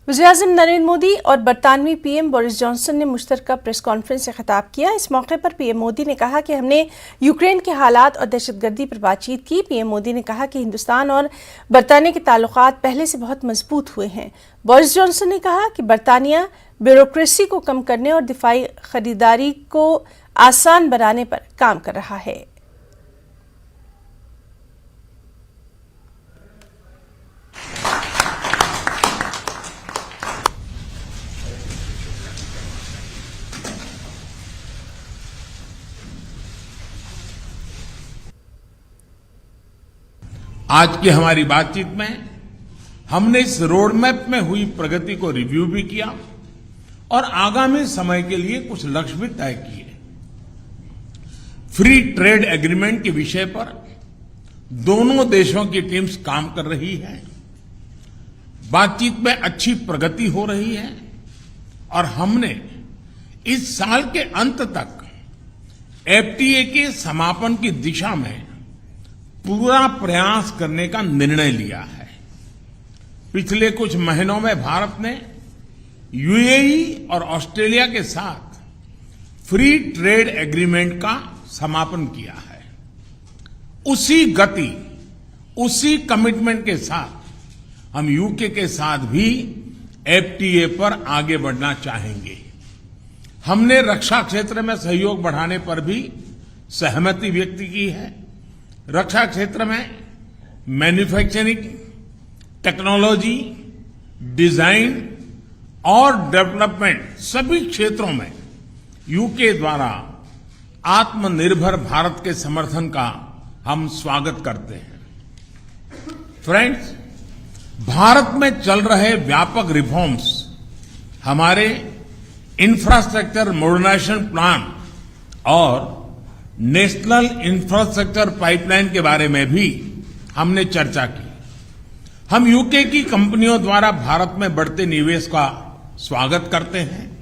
वज़ीर-ए-आज़म नरेंद्र मोदी और बरतानवी PM Boris Johnson ने मुश्तरका प्रेस कॉन्फ्रेंस से खिताब किया। इस मौके पर पीएम मोदी ने कहा कि हमने यूक्रेन के हालात और दहशतगर्दी पर बातचीत की। पीएम मोदी ने कहा कि हिंदुस्तान और बरतानिया के ताल्लुकात पहले से बहुत मजबूत हुए हैं। बोरिस जॉनसन ने कहा कि बरतानिया ब्यूरोक्रेसी को कम करने और दिफाई खरीदारी को आसान बनाने पर काम कर रहा है। आज की हमारी बातचीत में हमने इस रोड मैप में हुई प्रगति को रिव्यू भी किया और आगामी समय के लिए कुछ लक्ष्य भी तय किए। फ्री ट्रेड एग्रीमेंट के विषय पर दोनों देशों की टीम्स काम कर रही है। बातचीत में अच्छी प्रगति हो रही है और हमने इस साल के अंत तक एफटीए के समापन की दिशा में पूरा प्रयास करने का निर्णय लिया है। पिछले कुछ महीनों में भारत ने यूएई और ऑस्ट्रेलिया के साथ फ्री ट्रेड एग्रीमेंट का समापन किया है। उसी गति, उसी कमिटमेंट के साथ हम यूके के साथ भी एफटीए पर आगे बढ़ना चाहेंगे। हमने रक्षा क्षेत्र में सहयोग बढ़ाने पर भी सहमति व्यक्त की है। रक्षा क्षेत्र में मैन्युफैक्चरिंग, टेक्नोलॉजी, डिजाइन और डेवलपमेंट सभी क्षेत्रों में यूके द्वारा आत्मनिर्भर भारत के समर्थन का हम स्वागत करते हैं। फ्रेंड्स, भारत में चल रहे व्यापक रिफॉर्म्स हमारे इंफ्रास्ट्रक्चर मॉडर्नाइजेशन प्लान और नेशनल इंफ्रास्ट्रक्चर पाइपलाइन के बारे में भी हमने चर्चा की। हम यूके की कंपनियों द्वारा भारत में बढ़ते निवेश का स्वागत करते हैं।